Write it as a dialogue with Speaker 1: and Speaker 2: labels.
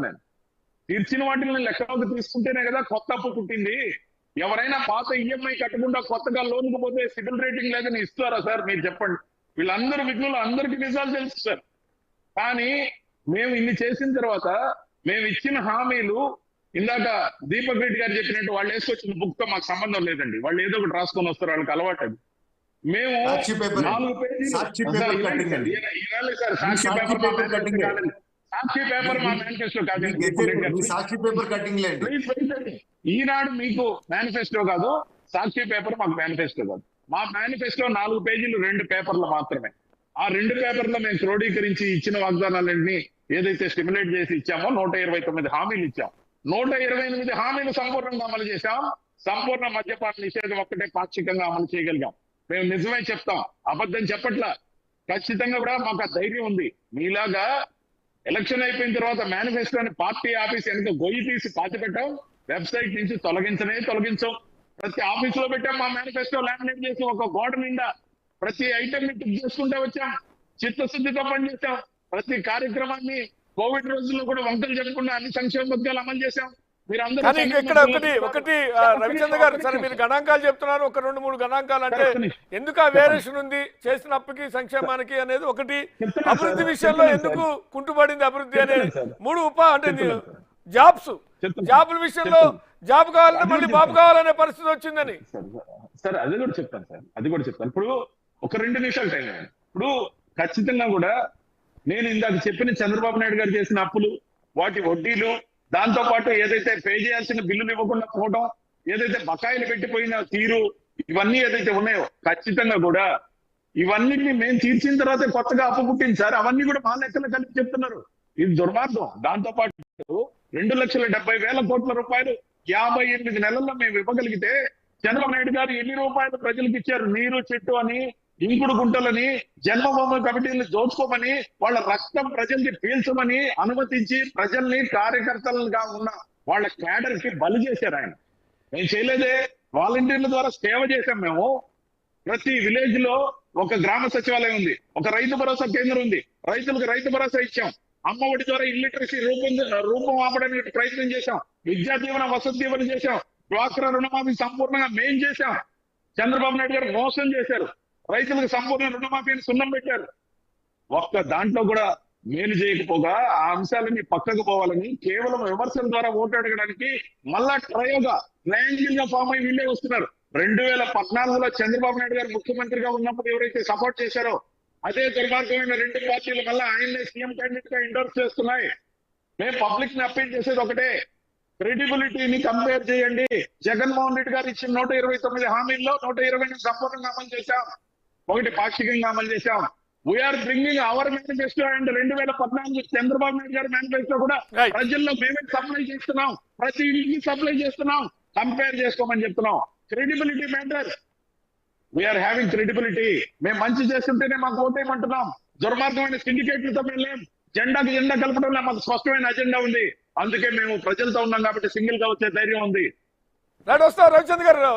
Speaker 1: నేను. తీర్చిన వాటిని లెక్కలోకి తీసుకుంటేనే కదా కొత్త అప్పు పుట్టింది. ఎవరైనా పాత ఈఎంఐ కట్టకుండా కొత్తగా లోన్కి పోతే సిబిల్ రేటింగ్ లేదని ఇస్తారా సార్? మీరు చెప్పండి. వీళ్ళందరూ విఘ్నులు, అందరికీ నిజాలు తెలుసు సార్. కానీ మేము ఇన్ని చేసిన తర్వాత మేము ఇచ్చిన హామీలు ఇందాక దీపక్ రెడ్డి గారు చెప్పినట్టు వాళ్ళు వేసుకొచ్చిన బుక్ తో మాకు సంబంధం లేదండి. వాళ్ళు ఏదో ఒకటి రాసుకొని వస్తారు, వాళ్ళకి అలవాటు. మేము 4 పేజీలు సాక్షి పేపర్ మా మేనిఫెస్టో కాదండి.
Speaker 2: సాక్షి పేపర్ కటింగ్ లేదు.
Speaker 1: ఈనాడు మీకు మేనిఫెస్టో కాదు, సాక్షి పేపర్ మాకు మేనిఫెస్టో కాదు. మా మేనిఫెస్టో 4 పేజీలు 2 పేపర్లు మాత్రమే. ఆ 2 పేపర్లో మేము క్రోడీకరించి ఇచ్చిన వాగ్దానాలన్నీ ఏదైతే స్టిమ్యులేట్ చేసి ఇచ్చామో 129 హామీలు ఇచ్చాం. 128 హామీలు సంపూర్ణంగా అమలు చేశాం. సంపూర్ణ మద్యపాన నిషేధం ఒక్కటే పాక్షికంగా అమలు చేయగలిగాం. మేము నిజమే చెప్తాం, అబద్ధం చెప్పట్లా. ఖచ్చితంగా కూడా మాకు ఆ ధైర్యం ఉంది. మీలాగా ఎలక్షన్ అయిపోయిన తర్వాత మేనిఫెస్టోని పార్టీ ఆఫీస్ వెనక గొయ్యి తీసి పాతిపెట్టాం. వెబ్సైట్ నుంచి తొలగించం. ప్రతి ఆఫీస్ లో పెట్టాం మా మేనిఫెస్టో లామినేట్ చేసి ఒక గోడ నిండా ప్రతి ఐటమ్ ని టిక్ చేసుకుంటూ వచ్చాం. చిత్తశుద్ధితో పనిచేశాం. ప్రతి కార్యక్రమాన్ని కోవిడ్ రోజుల్లో కూడా వంటలు చెప్పకుండా అన్ని సంక్షేమ పథకాలు అమలు చేశాం.
Speaker 3: కానీ ఇక్కడ ఒకటి రవిచంద్ర గారు, సరే మీరు గణాంకాలు చెప్తున్నారు, ఒక 2-3 గణాంకాలు అంటే ఎందుకు ఆ వేరియేషన్ ఉంది చేసిన అప్పుకి సంక్షేమానికి అనేది ఒకటి. అభివృద్ధి విషయంలో ఎందుకు కుంటుపడింది అభివృద్ధి అనేది 3 అంటే జాబుల విషయంలో జాబ్ కావాలంటే మళ్ళీ బాబు కావాలనే పరిస్థితి వచ్చిందని.
Speaker 1: సార్ అది కూడా చెప్తాను. ఇప్పుడు ఒక 2 నిమిషాలు టైం. ఇప్పుడు ఖచ్చితంగా కూడా నేను ఇందాక చెప్పిన చంద్రబాబు నాయుడు గారు చేసిన అప్పులు, వాటి వడ్డీలు, దాంతో పాటు ఏదైతే పే చేయాల్సిన బిల్లులు ఇవ్వకుండా పోవడం, ఏదైతే బకాయిలు పెట్టిపోయిన తీరు, ఇవన్నీ ఏదైతే ఉన్నాయో ఖచ్చితంగా కూడా ఇవన్నిటిని మేము తీర్చిన తర్వాత కొత్తగా అప్పు పుట్టింది సార్. అవన్నీ కూడా మా లెక్కలు కలిపి చెప్తున్నారు. ఇది దుర్మార్గం. దాంతో పాటు 2,70,000 కోట్ల రూపాయలు 58 నెలల్లో మేము ఇవ్వగలిగితే చంద్రబాబు నాయుడు గారు ఎన్ని రూపాయలు ప్రజలకు ఇచ్చారు? నీరు, చెట్టు అని, ఇంకుడు గుంటలని, జన్మభూమి కమిటీలను దోచుకోమని, వాళ్ళ రక్తం ప్రజల్ని పీల్చమని అనుమతించి ప్రజల్ని కార్యకర్తలుగా ఉన్న వాళ్ళ క్యాడర్ కి బలి చేశారు ఆయన. మేము చేయలేదే. వాలంటీర్ల ద్వారా సేవ చేశాం. మేము ప్రతి విలేజ్ లో ఒక గ్రామ సచివాలయం ఉంది, ఒక రైతు భరోసా కేంద్రం ఉంది. రైతులకు రైతు భరోసా ఇచ్చాం. అమ్మ ఒడి ద్వారా ఇల్లిటరసీ రూపం ఆపడానికి ప్రయత్నం చేశాం. విద్యా దీవెన, వసతి దీవెన చేశాం. డ్వాక్రా రుణమాఫీ సంపూర్ణంగా మేం చేశాం. చంద్రబాబు నాయుడు గారు మోసం చేశారు. రైతులకు సంపూర్ణ రుణమాఫీని సున్నం పెట్టారు. ఒక్క దాంట్లో కూడా మేలు చేయకపోగా ఆ అంశాలన్నీ పక్కకు పోవాలని కేవలం విమర్శల ద్వారా ఓటు అడగడానికి మళ్ళా ట్రయాంగిల్ గా ఫామ్ అయి వీళ్ళే వస్తున్నారు. 2014లో చంద్రబాబు నాయుడు గారు ముఖ్యమంత్రిగా ఉన్నప్పుడు ఎవరైతే సపోర్ట్ చేశారో అదే దుర్మార్గమైన 2 పార్టీలు మళ్ళా ఆయన్నే సీఎం క్యాండిడేట్ గా ఎండోర్స్ చేస్తున్నాయి. మేము పబ్లిక్ ని అప్పీల్ చేసేది ఒకటే, క్రెడిబిలిటీని కంపేర్ చేయండి. జగన్మోహన్ రెడ్డి గారు ఇచ్చిన 129 హామీల్లో 120 సంపూర్ణంగా అమలు చేశాం, 1 పాక్షికంగా అమలు చేశాం. We are bringing our manifesto and 2014 Chandrababu Naidu గారి మేనిఫెస్టో కూడా ప్రజల్లో మేమే సప్లై చేస్తున్నాం. ప్రతి ఇంటికి సప్లై చేస్తున్నాం. కంపేర్ చేసుకోమని చెప్తున్నాం. Credibility matter. We are having credibility. మేము మంచి చేస్తుంటేనే మాకు ఓటేయమంటున్నాం. దుర్మార్గమైన సిండికేట్లతో మేము లేం. జెండాకి జెండా కలపడంలో మాకు స్పష్టమైన అజెండా ఉంది. అందుకే మేము ప్రజలతో ఉన్నాం కాబట్టి సింగిల్ గా వచ్చే ధైర్యం ఉంది.
Speaker 3: రవిచంద్ర గారు